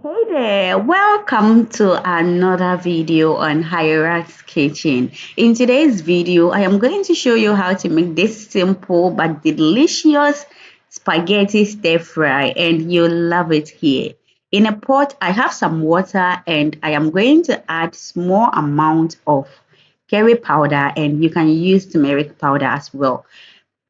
Hey there, welcome to another video on Hyrax Kitchen. In today's video, I am going to show you how to make this simple but delicious spaghetti stir fry, and you'll love it here. In a pot, I have some water and I am going to add small amount of curry powder, and you can use turmeric powder as well.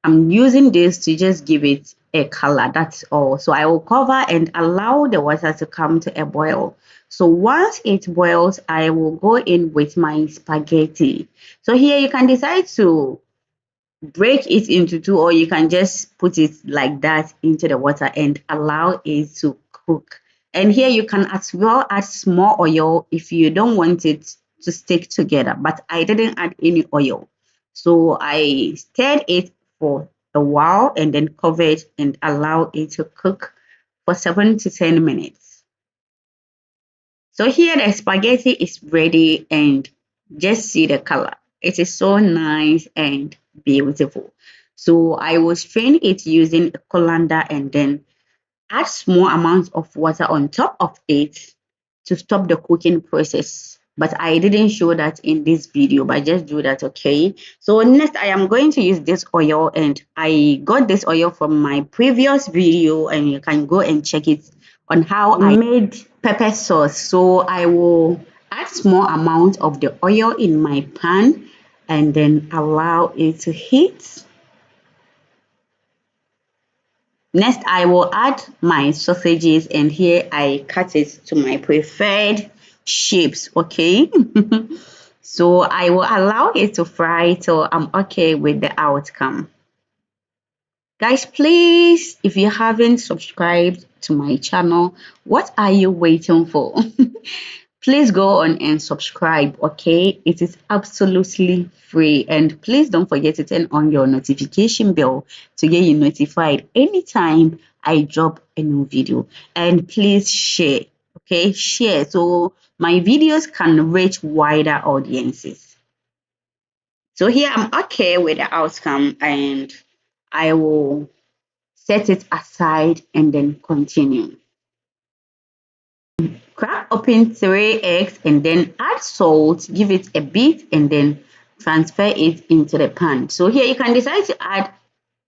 I'm using this to just give it a color, that's all. So I will cover and allow the water to come to a boil. So once it boils, I will go in with my spaghetti. So here you can decide to break it into two, or you can just put it like that into the water and allow it to cook. And here you can as well add small oil if you don't want it to stick together, but I didn't add any oil. So I stirred it for a while and then covered and allow it to cook for 7 to 10 minutes. So here the spaghetti is ready, and just see the color. It is so nice and beautiful. So I will strain it using a colander and then add small amounts of water on top of it to stop the cooking process. But I didn't show that in this video, but just do that, okay? So next I am going to use this oil, and I got this oil from my previous video, and you can go and check it on how I made pepper sauce. So I will add small amount of the oil in my pan and then allow it to heat. Next, I will add my sausages, and here I cut it to my preferred shapes, okay? So I will allow it to fry till I'm okay with the outcome. Guys, please, if you haven't subscribed to my channel, what are you waiting for? Please go on and subscribe, okay? It is absolutely free. And please don't forget to turn on your notification bell to get you notified anytime I drop a new video. And please share, okay? Share so my videos can reach wider audiences. So here I'm okay with the outcome, and I will set it aside and then continue. Crack open 3 eggs and then add salt, give it a beat, and then transfer it into the pan. So here you can decide to add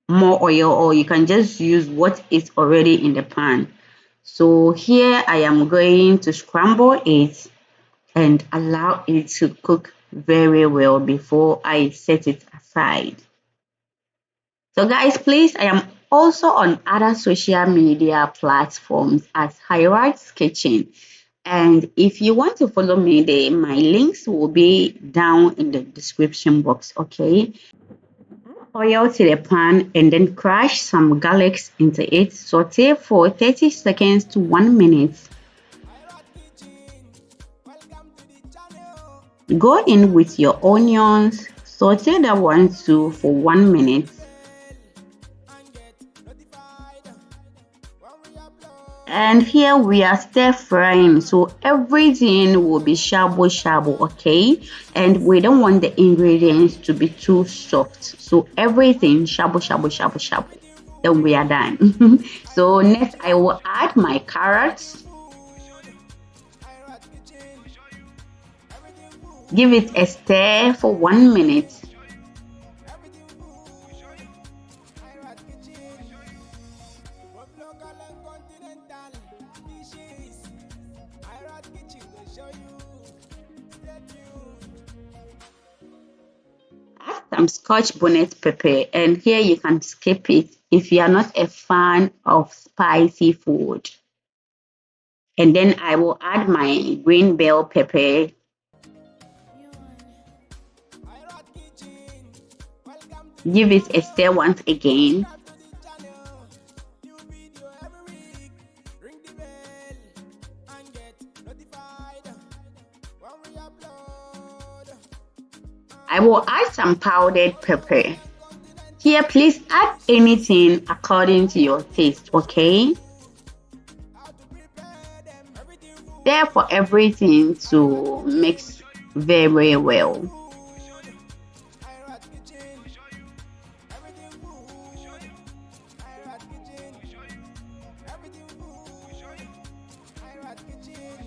more oil, or you can just use what is already in the pan. So here I am going to scramble it and allow it to cook very well before I set it aside. So guys, please, I am also on other social media platforms as Hyrax Kitchen. And if you want to follow me there, my links will be down in the description box, okay? Oil to the pan and then crush some garlics into it. Saute for 30 seconds to 1 minute. Go in with your onions. Saute that one too for 1 minute. And here we are stir frying, so everything will be shabu shabu, okay? And we don't want the ingredients to be too soft, so everything shabu shabu shabu shabu. Then we are done. So next I will add my carrots. Give it a stir for 1 minute. Add some scotch bonnet pepper, and here you can skip it if you are not a fan of spicy food. And then I will add my green bell pepper. Give it a stir once again. I will add some powdered pepper. Here, please add anything according to your taste, okay? Stir for everything to mix very well.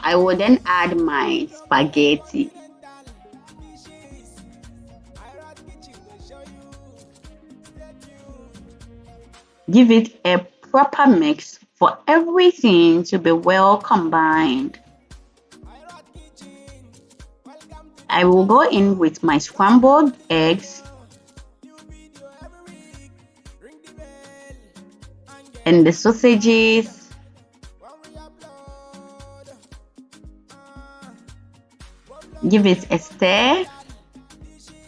I will then add my spaghetti. Give it a proper mix for everything to be well combined. I will go in with my scrambled eggs and the sausages. Give it a stir.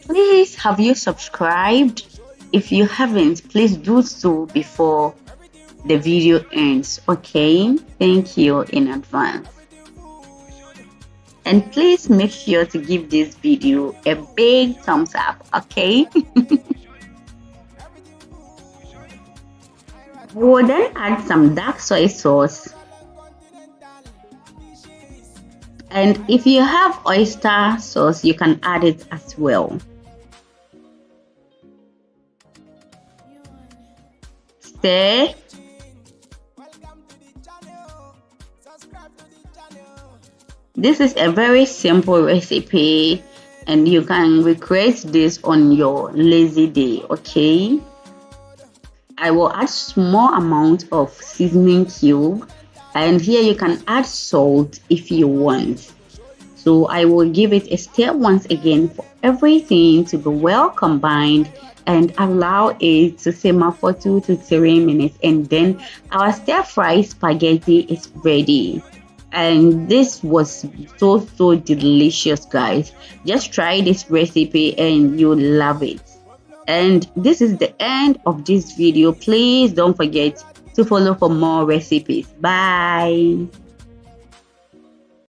Please, have you subscribed? If you haven't, please do so before the video ends, okay? Thank you in advance. And please make sure to give this video a big thumbs up, okay? We'll then add some dark soy sauce. And if you have oyster sauce, you can add it as well. Stir. This is a very simple recipe and you can recreate this on your lazy day, okay? I will add small amount of seasoning cube, and here you can add salt if you want. So I will give it a stir once again for everything to be well combined and allow it to simmer for 2 to 3 minutes, and then our stir fry spaghetti is ready. And this was so delicious, guys. Just try this recipe and you'll love it. And this is the end of this video. Please don't forget to follow for more recipes. Bye.